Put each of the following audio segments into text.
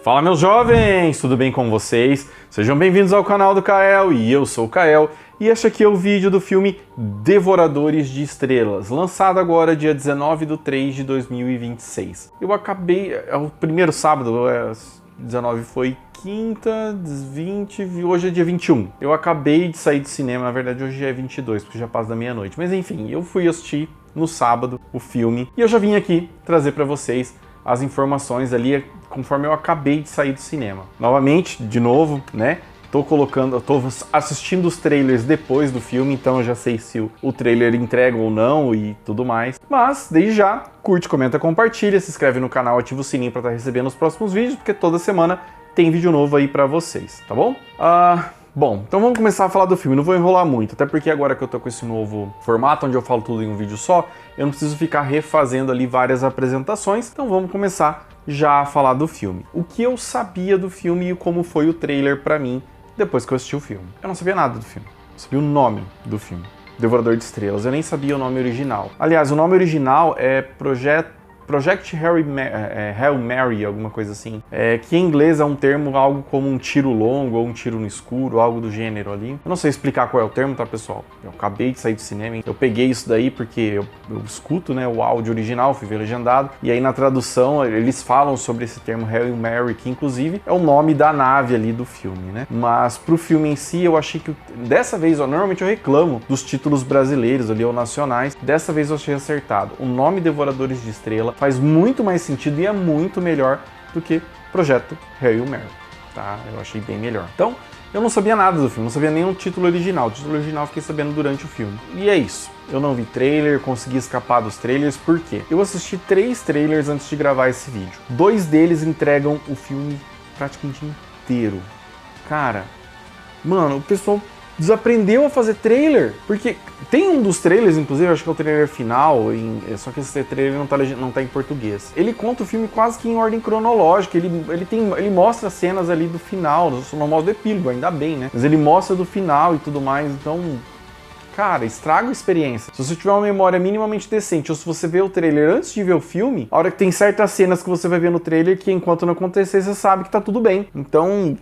Fala, meus jovens, tudo bem com vocês? Sejam bem-vindos ao canal do Kael e eu sou o Kael e este aqui é o vídeo do filme Devoradores de Estrelas, lançado agora dia 19 de 3 de 2026. Eu acabei, é o primeiro sábado, 19 foi quinta, 20, hoje é dia 21. Eu acabei de sair do cinema, na verdade hoje é 22, porque já passa da meia-noite. Mas enfim, eu fui assistir no sábado o filme e eu já vim aqui trazer para vocês as informações ali conforme eu acabei de sair do cinema. Novamente, de novo, né? Tô assistindo os trailers depois do filme, então eu já sei se o trailer entrega ou não e tudo mais. Mas, desde já, curte, comenta, compartilha, se inscreve no canal, ativa o sininho para estar recebendo os próximos vídeos, porque toda semana tem vídeo novo aí pra vocês, tá bom? Bom, então vamos começar a falar do filme, não vou enrolar muito, até porque agora que eu tô com esse novo formato, onde eu falo tudo em um vídeo só, eu não preciso ficar refazendo ali várias apresentações, então vamos começar já a falar do filme. O que eu sabia do filme e como foi o trailer pra mim depois que eu assisti o filme. Eu não sabia nada do filme, eu sabia o nome do filme, Devorador de Estrelas, eu nem sabia o nome original. Aliás, o nome original é Project Hail Mary, alguma coisa assim, que em inglês é um termo algo como um tiro longo ou um tiro no escuro, algo do gênero ali. Eu não sei explicar qual é o termo, tá, pessoal? Eu acabei de sair do cinema, eu peguei isso daí porque eu escuto, né, o áudio original, fui ver legendado, e aí na tradução eles falam sobre esse termo Hail Mary, que inclusive é o nome da nave ali do filme, né? Mas pro filme em si, eu achei que, dessa vez, normalmente eu reclamo dos títulos brasileiros ali ou nacionais, dessa vez eu achei acertado. O nome Devoradores de Estrela faz muito mais sentido e é muito melhor do que Projeto Hail Mary, tá? Eu achei bem melhor. Então, eu não sabia nada do filme, não sabia nem o título original. O título original eu fiquei sabendo durante o filme. E é isso. Eu não vi trailer, consegui escapar dos trailers, por quê? Eu assisti 3 trailers antes de gravar esse vídeo. 2 deles entregam o filme praticamente inteiro. Cara, mano, o pessoal desaprendeu a fazer trailer, porque tem um dos trailers, inclusive, acho que é o trailer final, só que esse trailer não tá em português. Ele conta o filme quase que em ordem cronológica, ele mostra cenas ali do final, não mostra do epílogo, ainda bem, né? Mas ele mostra do final e tudo mais, então, cara, estraga a experiência. Se você tiver uma memória minimamente decente, ou se você vê o trailer antes de ver o filme, a hora que tem certas cenas que você vai ver no trailer que enquanto não acontecer, você sabe que tá tudo bem. Então,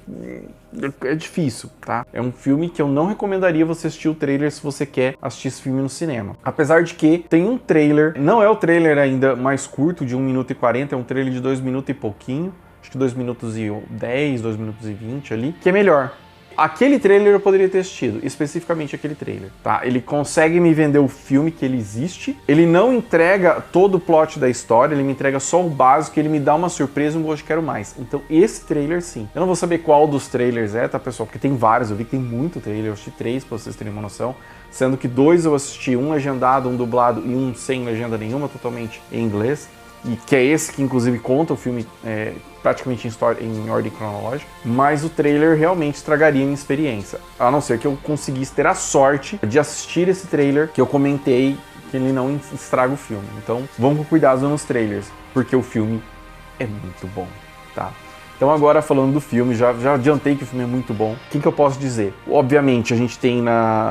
é difícil, tá? É um filme que eu não recomendaria você assistir o trailer se você quer assistir esse filme no cinema. Apesar de que tem um trailer, não é o trailer ainda mais curto, de 1 minuto e 40, é um trailer de 2 minutos e pouquinho, acho que 2 minutos e 10, 2 minutos e 20 ali, que é melhor. Aquele trailer eu poderia ter assistido, especificamente aquele trailer, tá? Ele consegue me vender o filme que ele existe, ele não entrega todo o plot da história, ele me entrega só o básico, ele me dá uma surpresa e um gosto de quero mais. Então esse trailer sim. Eu não vou saber qual dos trailers é, tá, pessoal? Porque tem vários, eu vi que tem muito trailer, eu assisti 3 pra vocês terem uma noção, sendo que 2 eu assisti, um legendado, um dublado e um sem legenda nenhuma, totalmente em inglês. E que é esse que inclusive conta o filme praticamente em ordem cronológica, mas o trailer realmente estragaria a minha experiência, a não ser que eu conseguisse ter a sorte de assistir esse trailer que eu comentei, que ele não estraga o filme. Então vamos com cuidado nos trailers, porque o filme é muito bom, tá? Então agora falando do filme, já adiantei que o filme é muito bom. O que eu posso dizer? Obviamente a gente tem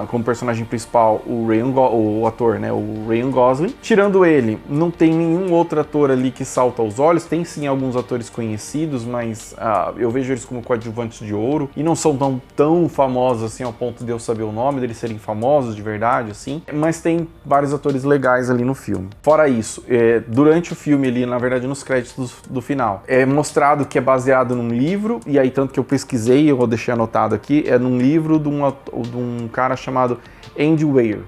como personagem principal o ator, né, o Ryan Gosling. Tirando ele, não tem nenhum outro ator ali que salta aos olhos. Tem sim alguns atores conhecidos, mas eu vejo eles como coadjuvantes de ouro. E não são tão famosos assim ao ponto de eu saber o nome deles serem famosos de verdade, assim. Mas tem vários atores legais ali no filme. Fora isso, durante o filme ali, na verdade nos créditos do final, é mostrado que é baseado num livro, e aí tanto que eu pesquisei, eu vou deixar anotado aqui, é num livro de um cara chamado Andy Weir.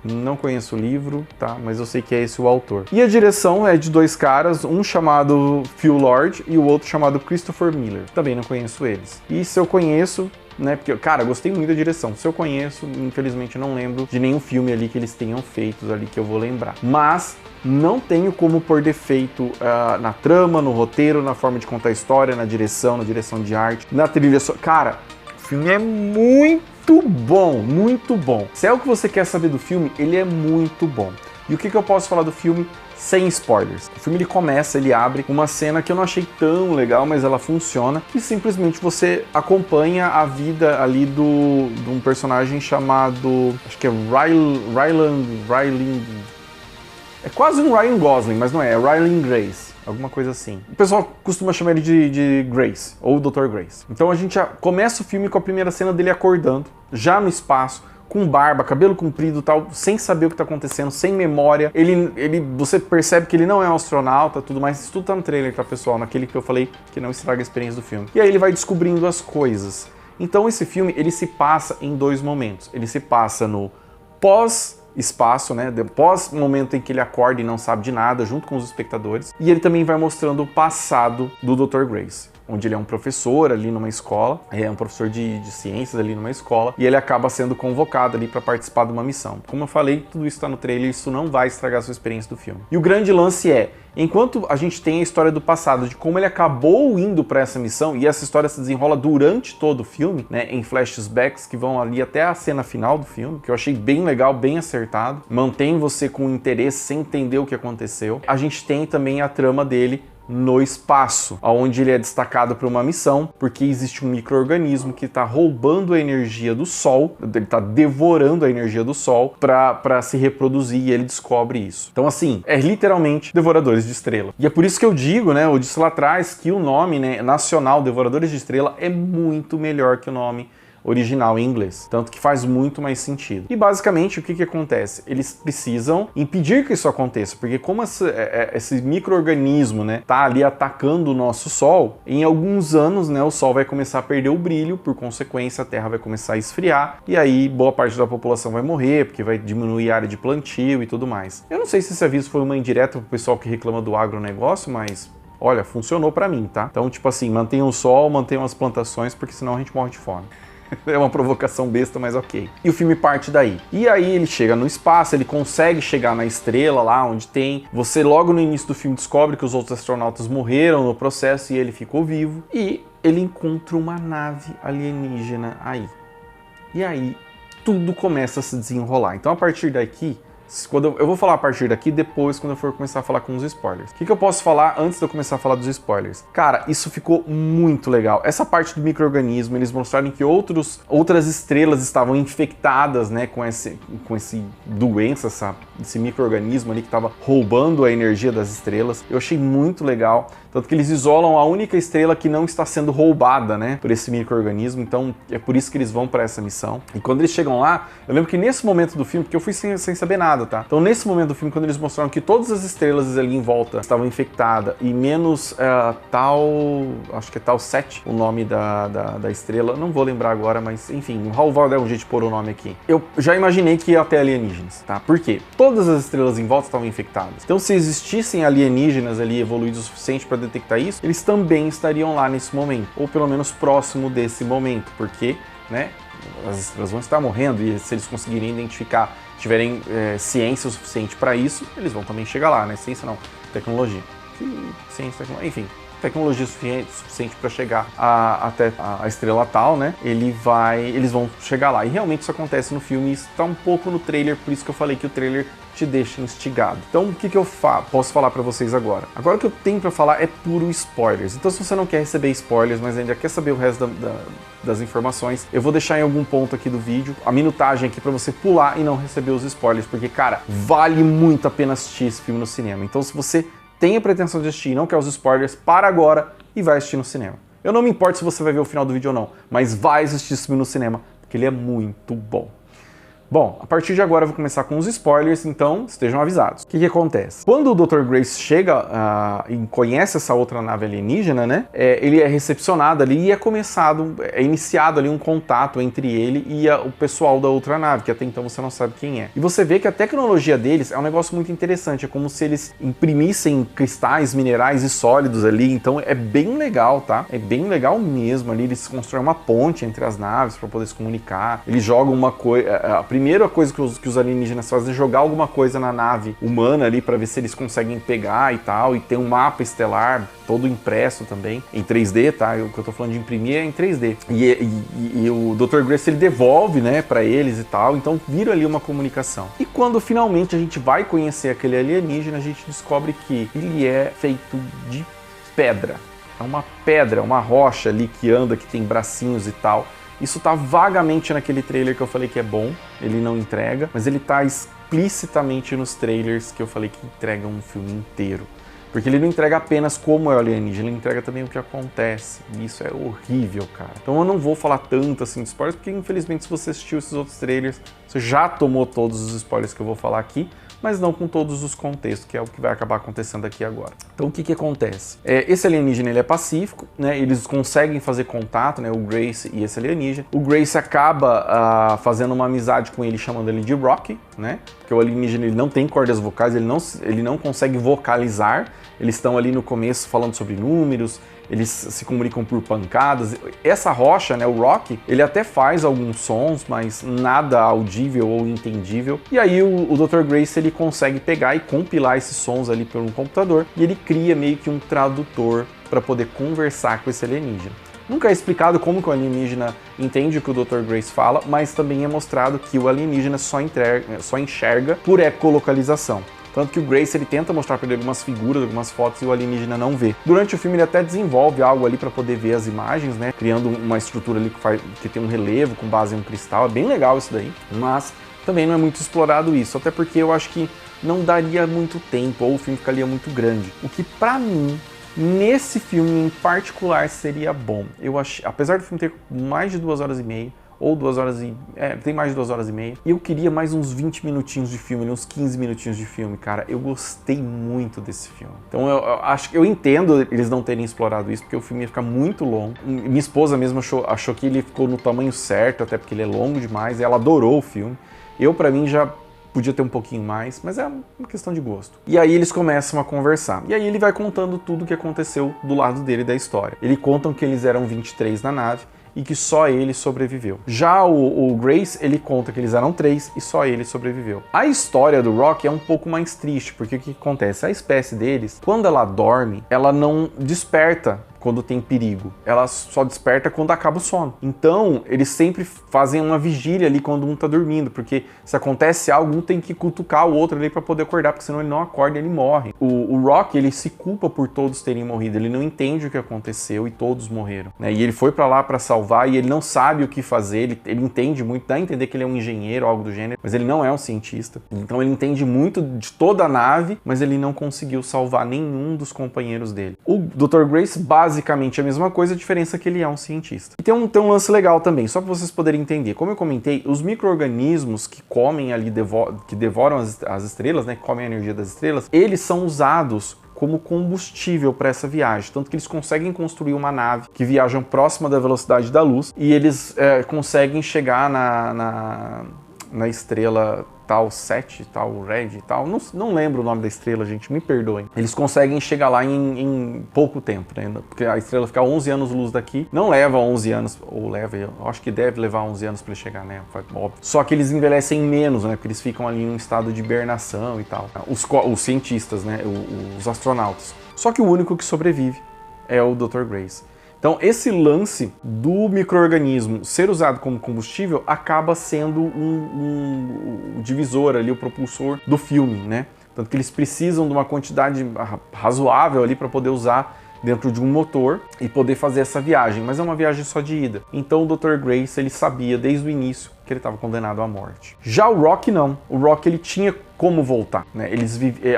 Não conheço o livro, tá? Mas eu sei que é esse o autor. E a direção é de 2 caras, um chamado Phil Lord e o outro chamado Christopher Miller. Também não conheço eles. E se eu conheço, né, porque, cara, gostei muito da direção. Se eu conheço, infelizmente não lembro de nenhum filme ali que eles tenham feito ali que eu vou lembrar. Mas não tenho como pôr defeito na trama, no roteiro, na forma de contar a história, na direção de arte, na trilha sonora. Cara, o filme é muito bom, muito bom. Se é o que você quer saber do filme, ele é muito bom. E o que eu posso falar do filme sem spoilers? O filme ele abre uma cena que eu não achei tão legal, mas ela funciona, que simplesmente você acompanha a vida ali de um personagem chamado, acho que é Ryland. É quase um Ryan Gosling, mas não é. É Ryan Grace. Alguma coisa assim. O pessoal costuma chamar ele de Grace, ou Dr. Grace. Então a gente já começa o filme com a primeira cena dele acordando, já no espaço, com barba, cabelo comprido e tal, sem saber o que tá acontecendo, sem memória. Você percebe que ele não é um astronauta, tudo mais. Isso tudo tá no trailer, tá, pessoal? Naquele que eu falei que não estraga a experiência do filme. E aí ele vai descobrindo as coisas. Então esse filme, ele se passa em 2 momentos. Ele se passa no pós-espaço, né? Pós o momento em que ele acorda e não sabe de nada, junto com os espectadores. E ele também vai mostrando o passado do Dr. Grace, onde ele é um professor ali numa escola, é um professor de ciências ali numa escola, e ele acaba sendo convocado ali para participar de uma missão. Como eu falei, tudo isso está no trailer, isso não vai estragar a sua experiência do filme. E o grande lance é, enquanto a gente tem a história do passado, de como ele acabou indo para essa missão, e essa história se desenrola durante todo o filme, né, em flashbacks que vão ali até a cena final do filme, que eu achei bem legal, bem acertado, mantém você com interesse sem entender o que aconteceu. A gente tem também a trama dele no espaço, onde ele é destacado para uma missão, porque existe um micro-organismo que está roubando a energia do Sol, ele está devorando a energia do Sol para se reproduzir, e ele descobre isso. Então, assim, é literalmente Devoradores de Estrela. E é por isso que eu digo, né, eu disse lá atrás, que o nome, né, nacional Devoradores de Estrela é muito melhor que o nome original em inglês, tanto que faz muito mais sentido. E basicamente o que acontece? Eles precisam impedir que isso aconteça, porque como esse micro-organismo, né, tá ali atacando o nosso Sol, em alguns anos, né, o Sol vai começar a perder o brilho, por consequência a Terra vai começar a esfriar, e aí boa parte da população vai morrer, porque vai diminuir a área de plantio e tudo mais. Eu não sei se esse aviso foi uma indireta pro pessoal que reclama do agronegócio, mas olha, funcionou pra mim, tá? Então, tipo assim, mantenham o sol, mantenham as plantações, porque senão a gente morre de fome. É uma provocação besta, mas ok. E o filme parte daí. E aí ele chega no espaço, ele consegue chegar na estrela lá onde tem. Você logo no início do filme descobre que os outros astronautas morreram no processo e ele ficou vivo. E ele encontra uma nave alienígena aí. E aí tudo começa a se desenrolar. Então a partir daqui, eu vou falar a partir daqui depois, quando eu for começar a falar com os spoilers. O que eu posso falar antes de eu começar a falar dos spoilers? Cara, isso ficou muito legal. Essa parte do micro-organismo, eles mostraram que outras estrelas estavam infectadas, né, com esse doença, esse micro-organismo ali que estava roubando a energia das estrelas. Eu achei muito legal. Tanto que eles isolam a única estrela que não está sendo roubada, né, por esse micro-organismo. Então é por isso que eles vão para essa missão. E quando eles chegam lá, eu lembro que nesse momento do filme, porque eu fui sem saber nada, tá? Então nesse momento do filme, quando eles mostraram que todas as estrelas ali em volta estavam infectadas e menos acho que é Tau 7, o nome da estrela, não vou lembrar agora, mas enfim, o Raul vai dar um jeito de pôr o nome aqui. Eu já imaginei que ia até alienígenas, tá? Por quê? Todas as estrelas em volta estavam infectadas. Então se existissem alienígenas ali evoluídos o suficiente para detectar isso, eles também estariam lá nesse momento, ou pelo menos próximo desse momento, porque, né, as estrelas vão estar morrendo e se eles conseguirem identificar, tiverem ciência o suficiente para isso, eles vão também chegar lá, né? Ciência não, tecnologia. Ciência, tecnologia, enfim, tecnologia suficiente para chegar até a estrela tal, né? Eles vão chegar lá. E realmente isso acontece no filme, isso está um pouco no trailer, por isso que eu falei que o trailer te deixa instigado. Então o que eu posso falar para vocês agora? Agora o que eu tenho para falar é puro spoilers. Então se você não quer receber spoilers, mas ainda quer saber o resto das informações, eu vou deixar em algum ponto aqui do vídeo a minutagem aqui para você pular e não receber os spoilers, porque, cara, vale muito a pena assistir esse filme no cinema. Então se você tem a pretensão de assistir e não quer os spoilers, para agora e vai assistir no cinema. Eu não me importo se você vai ver o final do vídeo ou não, mas vai assistir esse filme no cinema, porque ele é muito bom. Bom, a partir de agora eu vou começar com os spoilers, então estejam avisados. O que acontece? Quando o Dr. Grace chega e conhece essa outra nave alienígena, né? Ele é recepcionado ali e é iniciado ali um contato entre ele e o pessoal da outra nave, que até então você não sabe quem é. E você vê que a tecnologia deles é um negócio muito interessante, é como se eles imprimissem cristais, minerais e sólidos ali, então é bem legal, tá? É bem legal mesmo ali, eles constroem uma ponte entre as naves para poder se comunicar, eles jogam uma coisa... Primeira coisa que os alienígenas fazem é jogar alguma coisa na nave humana ali para ver se eles conseguem pegar e tal, e tem um mapa estelar todo impresso também, em 3D, tá? O que eu tô falando de imprimir é em 3D. E o Dr. Grace, ele devolve, né, para eles e tal, então vira ali uma comunicação. E quando finalmente a gente vai conhecer aquele alienígena, a gente descobre que ele é feito de pedra. É uma pedra, uma rocha ali que anda, que tem bracinhos e tal. Isso tá vagamente naquele trailer que eu falei que é bom, ele não entrega, mas ele tá explicitamente nos trailers que eu falei que entregam um filme inteiro. Porque ele não entrega apenas como é o alienígena, ele entrega também o que acontece. E isso é horrível, cara. Então eu não vou falar tanto assim de spoilers, porque infelizmente se você assistiu esses outros trailers, você já tomou todos os spoilers que eu vou falar aqui, mas não com todos os contextos, que é o que vai acabar acontecendo aqui agora. Então o que acontece? Esse alienígena ele é pacífico, né? Eles conseguem fazer contato, né? O Grace e esse alienígena. O Grace acaba fazendo uma amizade com ele, chamando ele de Rocky, né? Porque o alienígena ele não tem cordas vocais, ele não consegue vocalizar. Eles estão ali no começo falando sobre números, eles se comunicam por pancadas. Essa rocha, né, o Rocky, ele até faz alguns sons, mas nada audível ou entendível. E aí o Dr. Grace ele consegue pegar e compilar esses sons ali por um computador e ele cria meio que um tradutor para poder conversar com esse alienígena. Nunca é explicado como que o alienígena entende o que o Dr. Grace fala, mas também é mostrado que o alienígena só enxerga por ecolocalização. Tanto que o Grace ele tenta mostrar para ele algumas figuras, algumas fotos e o alienígena não vê. Durante o filme ele até desenvolve algo ali para poder ver as imagens, né? Criando uma estrutura ali que tem um relevo com base em um cristal. É bem legal isso daí, mas também não é muito explorado isso, até porque eu acho que não daria muito tempo ou o filme ficaria muito grande. O que para mim, nesse filme em particular, seria bom. Eu achei, apesar do filme ter mais de 2 horas e meia, ou 2 horas e... tem mais de 2 horas e meia. E eu queria mais uns 20 minutinhos de filme, uns 15 minutinhos de filme, cara. Eu gostei muito desse filme. Então eu entendo eles não terem explorado isso, porque o filme ia ficar muito longo. Minha esposa mesmo achou que ele ficou no tamanho certo, até porque ele é longo demais, e ela adorou o filme. Eu, pra mim, já podia ter um pouquinho mais, mas é uma questão de gosto. E aí eles começam a conversar. E aí ele vai contando tudo o que aconteceu do lado dele da história. Eles contam que eles eram 23 na nave, e que só ele sobreviveu. Já o Grace, ele conta que eles eram 3 e só ele sobreviveu. A história do Rocky é um pouco mais triste, porque o que acontece? A espécie deles, quando ela dorme, ela não desperta quando tem perigo. Ela só desperta quando acaba o sono. Então, eles sempre fazem uma vigília ali quando um tá dormindo, porque se acontece algo, um tem que cutucar o outro ali para poder acordar, porque senão ele não acorda e ele morre. O Rocky, ele se culpa por todos terem morrido, ele não entende o que aconteceu e todos morreram, né? E ele foi para lá para salvar e ele não sabe o que fazer, ele entende muito, dá a entender que ele é um engenheiro ou algo do gênero, mas ele não é um cientista. Então ele entende muito de toda a nave, mas ele não conseguiu salvar nenhum dos companheiros dele. O Dr. Grace, basicamente a mesma coisa, a diferença é que ele é um cientista. E tem um lance legal também, só para vocês poderem entender. Como eu comentei, os micro-organismos que comem ali, que devoram as estrelas, né, que comem a energia das estrelas, eles são usados como combustível para essa viagem, tanto que eles conseguem construir uma nave que viaja próxima da velocidade da luz e eles conseguem chegar na estrela tal 7, tal Red, tal, não lembro o nome da estrela, gente, me perdoem. Eles conseguem chegar lá em pouco tempo, né? Porque a estrela fica 11 anos-luz daqui, não leva 11 anos, ou leva, eu acho que deve levar 11 anos para ele chegar, né? Óbvio. Só que eles envelhecem menos, né? Porque eles ficam ali em um estado de hibernação e tal. Os cientistas, né? Os astronautas. Só que o único que sobrevive é o Dr. Grace. Então, esse lance do micro-organismo ser usado como combustível acaba sendo um divisor ali, o propulsor do filme, né? Tanto que eles precisam de uma quantidade razoável ali para poder usar dentro de um motor e poder fazer essa viagem, mas é uma viagem só de ida. Então o Dr. Grace, ele sabia desde o início que ele estava condenado à morte. Já o Rocky não. O Rocky, ele tinha como voltar, né?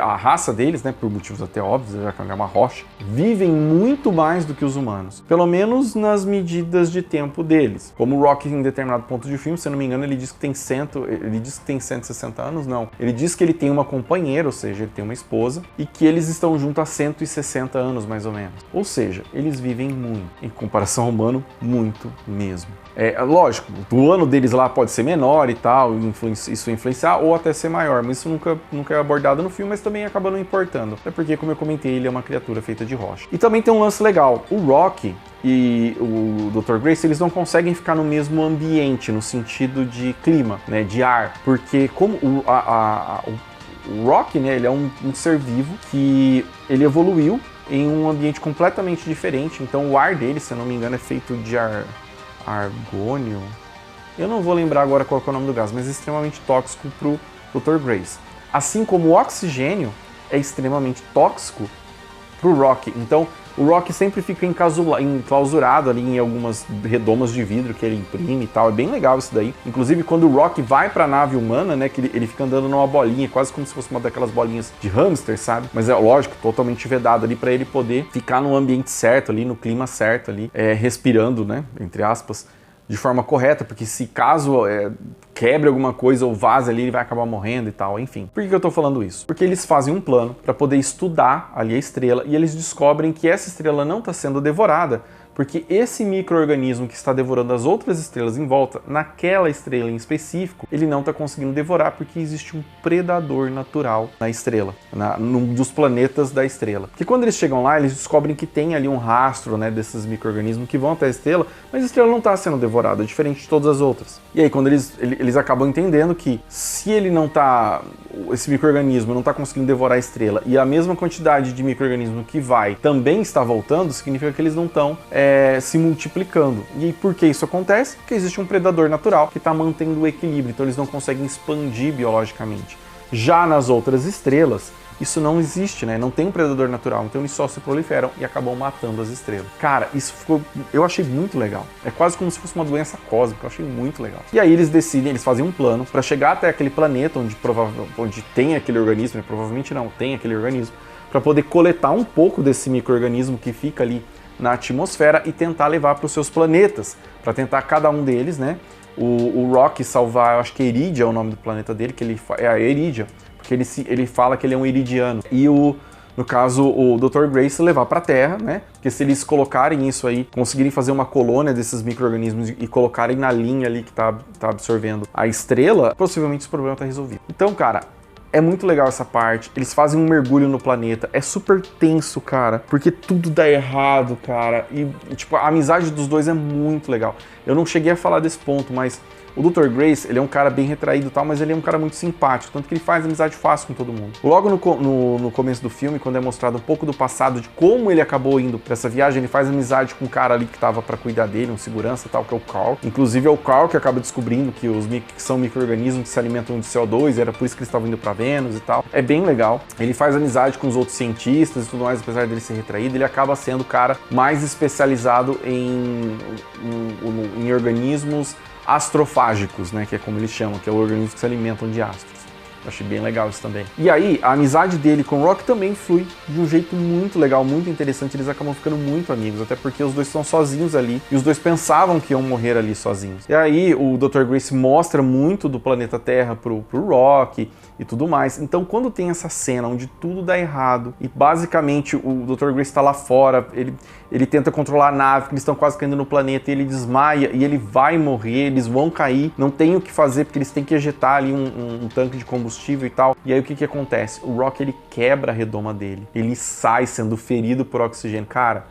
A raça deles, né, por motivos até óbvios, já que é uma rocha, vivem muito mais do que os humanos, pelo menos nas medidas de tempo deles. Como o Rocky, em determinado ponto de filme, se eu não me engano, ele diz que tem 160 anos, não. Ele diz que ele tem uma companheira, ou seja, ele tem uma esposa, e que eles estão juntos há 160 anos, mais ou menos. Ou seja, eles vivem muito. Em comparação ao humano, muito mesmo. Lógico, o ano deles lá pode ser menor e tal, isso influenciar, ou até ser maior, mas isso nunca é abordado no filme, mas também acaba não importando. É porque, como eu comentei, ele é uma criatura feita de rocha. E também tem um lance legal, o Rocky e o Dr. Grace, eles não conseguem ficar no mesmo ambiente, no sentido de clima, né, de ar, porque como o Rocky, né, ele é um ser vivo que ele evoluiu em um ambiente completamente diferente, então o ar dele, se eu não me engano, é feito de argônio. Eu não vou lembrar agora qual é o nome do gás, mas é extremamente tóxico pro Dr. Grace. Assim como o oxigênio é extremamente tóxico pro Rock. Então, o Rock sempre fica enclausurado ali em algumas redomas de vidro que ele imprime e tal. É bem legal isso daí. Inclusive, quando o Rock vai pra nave humana, né, que ele fica andando numa bolinha, quase como se fosse uma daquelas bolinhas de hamster, sabe? Mas é lógico, totalmente vedado ali pra ele poder ficar no ambiente certo ali, no clima certo ali, respirando, né, entre aspas, de forma correta, porque se caso quebre alguma coisa ou vaze ali, ele vai acabar morrendo e tal, enfim. Por que eu tô falando isso? Porque eles fazem um plano para poder estudar ali a estrela e eles descobrem que essa estrela não está sendo devorada, porque esse micro-organismo que está devorando as outras estrelas em volta, naquela estrela em específico, ele não está conseguindo devorar porque existe um predador natural na estrela, num dos planetas da estrela. Porque quando eles chegam lá, eles descobrem que tem ali um rastro, né, desses micro-organismos que vão até a estrela, mas a estrela não está sendo devorada, diferente de todas as outras. E aí quando eles acabam entendendo que se ele não está, esse micro-organismo não está conseguindo devorar a estrela e a mesma quantidade de micro-organismo que vai também está voltando, significa que eles não estão se multiplicando. E por que isso acontece? Porque existe um predador natural que está mantendo o equilíbrio, então eles não conseguem expandir biologicamente. Já nas outras estrelas, isso não existe, né? Não tem um predador natural, então eles só se proliferam e acabam matando as estrelas. Cara, eu achei muito legal. É quase como se fosse uma doença cósmica, eu achei muito legal. E aí eles decidem, eles fazem um plano para chegar até aquele planeta onde tem aquele organismo, né? Provavelmente não tem aquele organismo, para poder coletar um pouco desse micro-organismo que fica ali na atmosfera e tentar levar para os seus planetas, para tentar cada um deles, né? O Rock salvar, eu acho que Iridia é o nome do planeta dele, que é a Iridia, porque ele fala que ele é um iridiano. E no caso, o Dr. Grace levar para a Terra, né? Porque se eles colocarem isso aí, conseguirem fazer uma colônia desses micro-organismos e colocarem na linha ali que tá absorvendo a estrela, possivelmente esse problema tá resolvido. Então, cara, é muito legal essa parte, eles fazem um mergulho no planeta, é super tenso, cara, porque tudo dá errado, cara, e tipo, a amizade dos dois é muito legal. Eu não cheguei a falar desse ponto, mas o Dr. Grace, ele é um cara bem retraído e tal, mas ele é um cara muito simpático, tanto que ele faz amizade fácil com todo mundo. Logo no começo do filme, quando é mostrado um pouco do passado, de como ele acabou indo pra essa viagem, ele faz amizade com um cara ali que tava pra cuidar dele, um segurança e tal, que é o Carl. Inclusive é o Carl que acaba descobrindo que que são micro-organismos que se alimentam de CO2, era por isso que eles estavam indo pra Vênus e tal. É bem legal. Ele faz amizade com os outros cientistas e tudo mais, apesar dele ser retraído, ele acaba sendo o cara mais especializado em organismos astrofágicos, né, que é como eles chamam, que é o organismo que se alimentam de astros. Eu achei bem legal isso também. E aí, a amizade dele com o Rock também flui de um jeito muito legal, muito interessante. Eles acabam ficando muito amigos, até porque os dois estão sozinhos ali, e os dois pensavam que iam morrer ali sozinhos. E aí, o Dr. Grace mostra muito do planeta Terra pro Rock e tudo mais. Então, quando tem essa cena onde tudo dá errado, e basicamente o Dr. Grace está lá fora, ele tenta controlar a nave, que eles estão quase caindo no planeta, e ele desmaia, e ele vai morrer, eles vão cair, não tem o que fazer, porque eles têm que ejetar ali um tanque de combustível e tal. E aí o que acontece? O Rock, ele quebra a redoma dele, ele sai sendo ferido por oxigênio. Cara,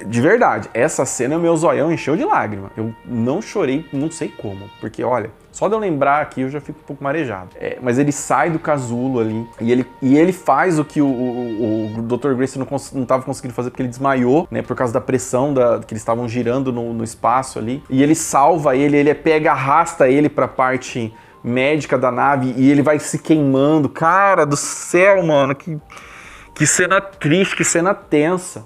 de verdade, essa cena meu zoião encheu de lágrima. Eu não chorei, não sei como, porque olha, só de eu lembrar aqui eu já fico um pouco marejado. Mas ele sai do casulo ali e ele faz o que o Dr. Grace não estava conseguindo fazer porque ele desmaiou, né, por causa da pressão que eles estavam girando no espaço ali. E ele salva ele pega, arrasta ele pra parte médica da nave e ele vai se queimando. Cara do céu, mano, que cena triste, que cena tensa.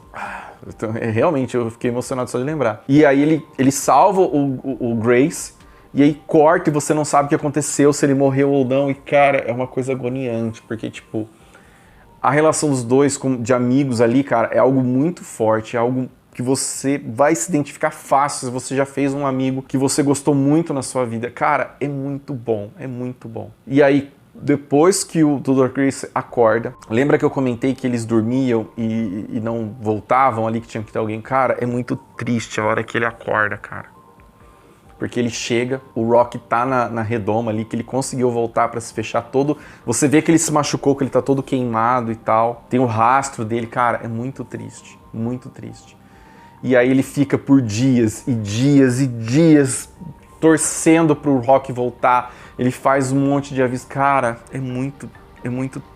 Então, realmente, eu fiquei emocionado só de lembrar. E aí ele salva o Grace, e aí corta e você não sabe o que aconteceu, se ele morreu ou não. E, cara, é uma coisa agoniante, porque, tipo, a relação dos dois de amigos ali, cara, é algo muito forte, é algo que você vai se identificar fácil se você já fez um amigo que você gostou muito na sua vida. Cara, é muito bom, é muito bom. E aí, depois que o Dr. Grace acorda, lembra que eu comentei que eles dormiam e não voltavam ali, que tinha que ter alguém? Cara, é muito triste a hora que ele acorda, cara. Porque ele chega, o Rock tá na redoma ali, que ele conseguiu voltar pra se fechar todo. Você vê que ele se machucou, que ele tá todo queimado e tal. Tem o rastro dele, cara, é muito triste, muito triste. E aí ele fica por dias e dias e dias torcendo pro Rock voltar. Ele faz um monte de avisos. Cara, é muito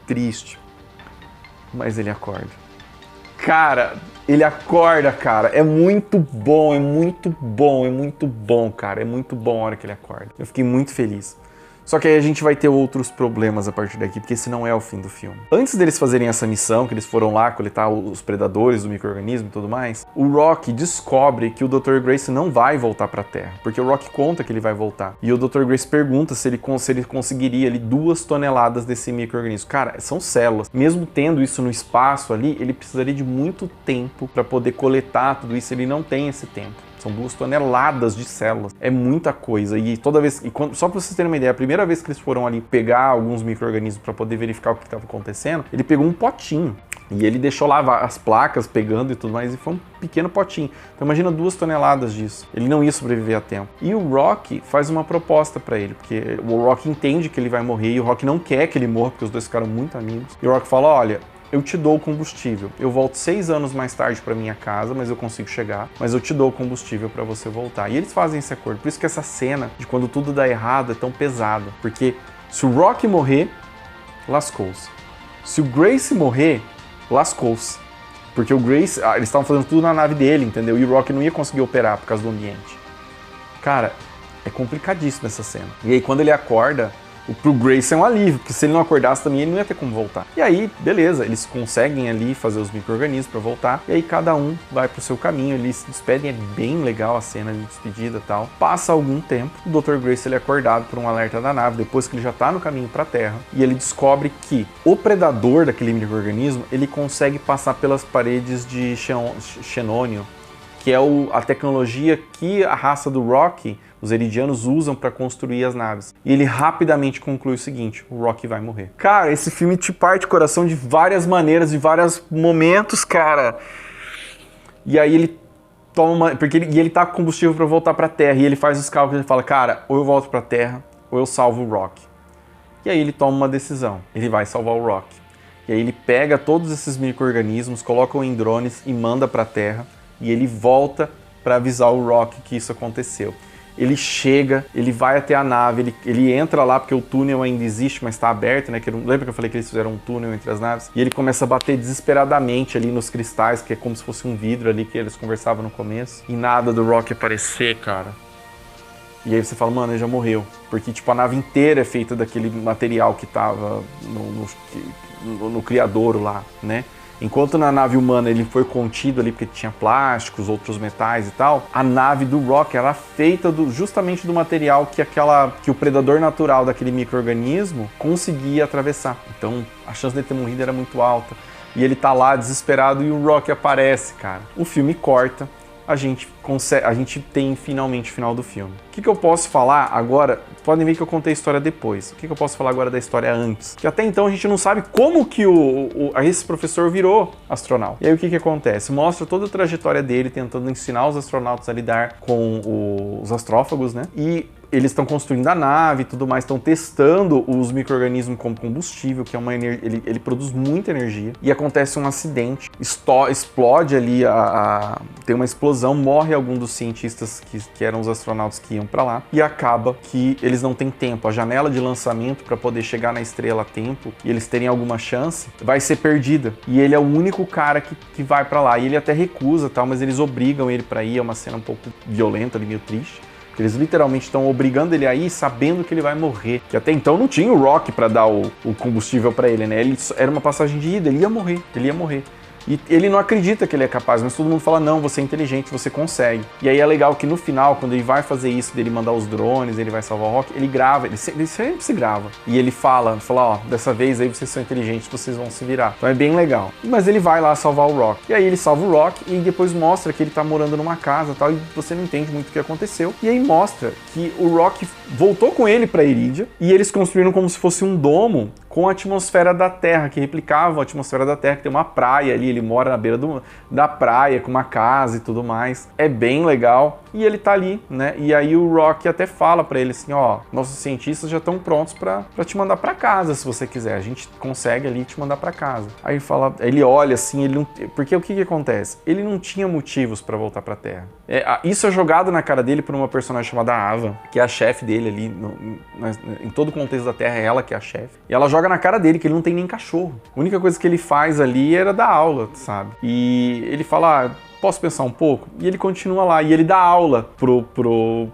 triste. Mas ele acorda. Cara, ele acorda, cara. É muito bom, cara. É muito bom a hora que ele acorda. Eu fiquei muito feliz. Só que aí a gente vai ter outros problemas a partir daqui, porque esse não é o fim do filme. Antes deles fazerem essa missão, que eles foram lá coletar os predadores do micro-organismo e tudo mais, o Rock descobre que o Dr. Grace não vai voltar pra Terra, porque o Rock conta que ele vai voltar. E o Dr. Grace pergunta se ele conseguiria ali 2 toneladas desse micro-organismo. Cara, são células. Mesmo tendo isso no espaço ali, ele precisaria de muito tempo para poder coletar tudo isso. Ele não tem esse tempo. São 2 toneladas de células. É muita coisa. E toda vez... só para vocês terem uma ideia, a primeira vez que eles foram ali pegar alguns micro-organismos para poder verificar o que estava acontecendo, ele pegou um potinho. E ele deixou lá as placas pegando e tudo mais, e foi um pequeno potinho. Então imagina 2 toneladas disso. Ele não ia sobreviver a tempo. E o Rock faz uma proposta para ele, porque o Rock entende que ele vai morrer, e o Rock não quer que ele morra, porque os dois ficaram muito amigos. E o Rock fala, olha, eu te dou o combustível. Eu volto 6 anos mais tarde para minha casa, mas eu consigo chegar. Mas eu te dou o combustível para você voltar. E eles fazem esse acordo. Por isso que essa cena de quando tudo dá errado é tão pesada. Porque se o Rock morrer, lascou-se. Se o Grace morrer, lascou-se. Porque o Grace, eles estavam fazendo tudo na nave dele, entendeu? E o Rock não ia conseguir operar por causa do ambiente. Cara, é complicadíssima essa cena. E aí quando ele acorda, pro Grace é um alívio, porque se ele não acordasse também ele não ia ter como voltar. E aí, beleza, eles conseguem ali fazer os micro-organismos para voltar, e aí cada um vai pro seu caminho, eles se despedem, é bem legal a cena de despedida e tal. Passa algum tempo, o Dr. Grace ele é acordado por um alerta da nave, depois que ele já tá no caminho pra Terra, e ele descobre que o predador daquele micro-organismo, ele consegue passar pelas paredes de xenônio, que é a tecnologia que a raça do Rock, os Eridianos, usam para construir as naves. E ele rapidamente conclui o seguinte, o Rock vai morrer. Cara, esse filme te parte o coração de várias maneiras, de vários momentos, cara. E aí ele toma ele tá com combustível para voltar para a Terra, e ele faz os cálculos, ele fala, cara, ou eu volto para a Terra, ou eu salvo o Rock. E aí ele toma uma decisão, ele vai salvar o Rock. E aí ele pega todos esses micro-organismos, coloca em drones e manda para a Terra, e ele volta para avisar o Rock que isso aconteceu. Ele chega, ele vai até a nave, ele entra lá porque o túnel ainda existe, mas está aberto, né? Lembra que eu falei que eles fizeram um túnel entre as naves? E ele começa a bater desesperadamente ali nos cristais, que é como se fosse um vidro ali que eles conversavam no começo. E nada do Rock aparecer, cara. E aí você fala, mano, ele já morreu. Porque, tipo, a nave inteira é feita daquele material que tava no criadouro lá, né? Enquanto na nave humana ele foi contido ali porque tinha plásticos, outros metais e tal, a nave do Rock era feita justamente do material que o predador natural daquele micro-organismo conseguia atravessar. Então a chance dele ter morrido era muito alta. E ele tá lá desesperado e o Rock aparece, cara. O filme corta, a gente tem finalmente o final do filme. O que eu posso falar agora? Podem ver que eu contei a história depois. O que eu posso falar agora da história antes? Que até então a gente não sabe como que esse professor virou astronauta. E aí o que acontece? Mostra toda a trajetória dele tentando ensinar os astronautas a lidar com os astrófagos, né? E eles estão construindo a nave e tudo mais, estão testando os micro-organismos como combustível, que é uma energia, ele produz muita energia, e acontece um acidente, explode ali, tem uma explosão, morre algum dos cientistas que eram os astronautas que iam para lá, e acaba que eles não têm tempo, a janela de lançamento para poder chegar na estrela a tempo, e eles terem alguma chance, vai ser perdida, e ele é o único cara que vai para lá, e ele até recusa, tal, mas eles obrigam ele para ir, é uma cena um pouco violenta ali, meio triste. Porque eles literalmente estão obrigando ele a ir sabendo que ele vai morrer. Que até então não tinha o Rock para dar o combustível para ele, né? Era uma passagem de ida, ele ia morrer, ele ia morrer. E ele não acredita que ele é capaz, mas todo mundo fala, não, você é inteligente, você consegue. E aí é legal que no final, quando ele vai fazer isso, dele mandar os drones, ele vai salvar o Rock, ele grava, ele sempre se grava. E ele fala, ó, dessa vez aí vocês são inteligentes, vocês vão se virar. Então é bem legal. Mas ele vai lá salvar o Rock. E aí ele salva o Rock e depois mostra que ele tá morando numa casa e tal, e você não entende muito o que aconteceu. E aí mostra que o Rock voltou com ele pra Iridia, e eles construíram como se fosse um domo com a atmosfera da Terra, que replicava a atmosfera da Terra, que tem uma praia ali, ele mora na beira da praia, com uma casa e tudo mais. É bem legal. E ele tá ali, né? E aí o Rock até fala pra ele assim, ó, nossos cientistas já estão prontos pra te mandar pra casa, se você quiser. A gente consegue ali te mandar pra casa. Aí ele olha assim, ele não... Porque o que acontece? Ele não tinha motivos pra voltar pra Terra. Isso é jogado na cara dele por uma personagem chamada Ava, que é a chefe dele ali, em todo o contexto da Terra, é ela que é a chefe. E ela joga na cara dele que ele não tem nem cachorro. A única coisa que ele faz ali era dar aula, sabe? E ele fala, posso pensar um pouco? E ele continua lá, e ele dá aula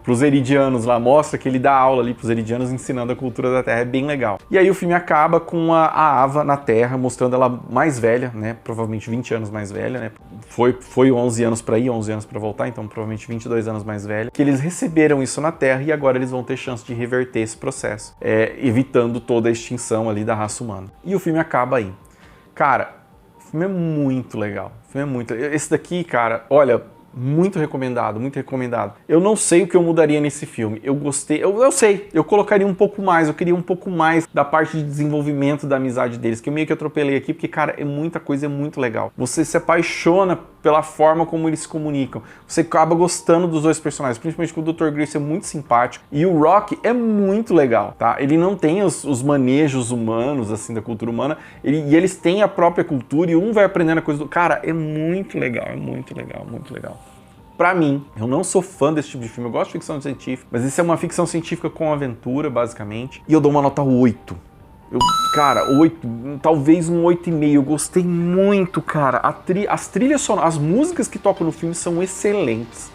pros eridianos lá, mostra que ele dá aula ali pros eridianos ensinando a cultura da Terra, é bem legal. E aí o filme acaba com a Ava na Terra, mostrando ela mais velha, né, provavelmente 20 anos mais velha, né, foi 11 anos pra ir, 11 anos pra voltar, então provavelmente 22 anos mais velha, que eles receberam isso na Terra e agora eles vão ter chance de reverter esse processo, evitando toda a extinção ali da raça humana. E o filme acaba aí. Cara, o filme é muito legal. O filme é muito... Esse daqui, cara, olha, muito recomendado, muito recomendado. Eu não sei o que eu mudaria nesse filme. Eu gostei, eu sei, eu colocaria um pouco mais, eu queria um pouco mais da parte de desenvolvimento da amizade deles, que eu meio que atropelei aqui, porque, cara, é muita coisa, é muito legal. Você se apaixona pela forma como eles se comunicam. Você acaba gostando dos dois personagens, principalmente que o Dr. Grace é muito simpático e o Rock é muito legal, tá? Ele não tem os manejos humanos, assim, da cultura humana, e eles têm a própria cultura e um vai aprendendo a coisa do... Cara, é muito legal, muito legal, muito legal. Pra mim, eu não sou fã desse tipo de filme, eu gosto de ficção científica, mas isso é uma ficção científica com aventura, basicamente, e eu dou uma nota 8. Cara, 8, talvez um 8,5. Eu gostei muito, cara. As trilhas sonoras, as músicas que tocam no filme são excelentes.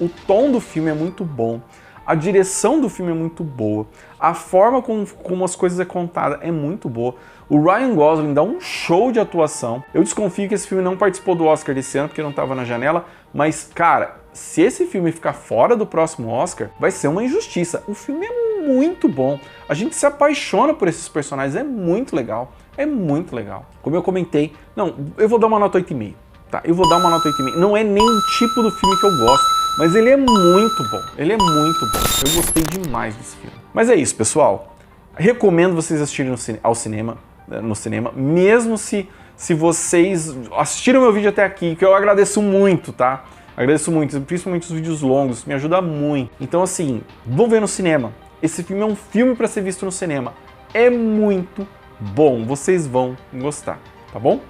O tom do filme é muito bom. A direção do filme é muito boa. A forma como as coisas é contada é muito boa. O Ryan Gosling dá um show de atuação. Eu desconfio que esse filme não participou do Oscar desse ano, porque não estava na janela. Mas, cara, se esse filme ficar fora do próximo Oscar, vai ser uma injustiça. O filme é muito bom. A gente se apaixona por esses personagens. É muito legal. É muito legal. Como eu comentei, não, eu vou dar uma nota 8,5. Tá? Eu vou dar uma nota 8,5. Não é nem o tipo do filme que eu gosto, mas ele é muito bom. Ele é muito bom. Eu gostei demais desse filme. Mas é isso, pessoal. Recomendo vocês assistirem no cinema, mesmo se vocês assistiram meu vídeo até aqui, que eu agradeço muito, tá? Agradeço muito, principalmente os vídeos longos, me ajuda muito. Então, assim, vão ver no cinema. Esse filme é um filme para ser visto no cinema. É muito bom, vocês vão gostar, tá bom?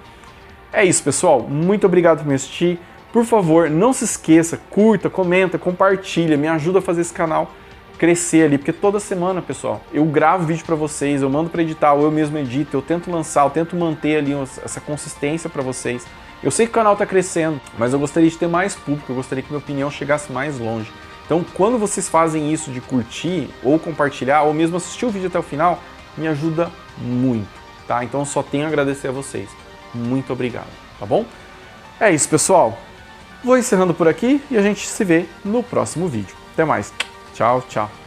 É isso, pessoal. Muito obrigado por me assistir. Por favor, não se esqueça, curta, comenta, compartilha, me ajuda a fazer esse canal crescer ali, porque toda semana, pessoal, eu gravo vídeo para vocês, eu mando para editar, ou eu mesmo edito, eu tento lançar, eu tento manter ali essa consistência para vocês. Eu sei que o canal tá crescendo, mas eu gostaria de ter mais público, eu gostaria que minha opinião chegasse mais longe. Então, quando vocês fazem isso de curtir, ou compartilhar, ou mesmo assistir o vídeo até o final, me ajuda muito, tá? Então, eu só tenho a agradecer a vocês. Muito obrigado, tá bom? É isso, pessoal. Vou encerrando por aqui e a gente se vê no próximo vídeo. Até mais. Tchau, tchau.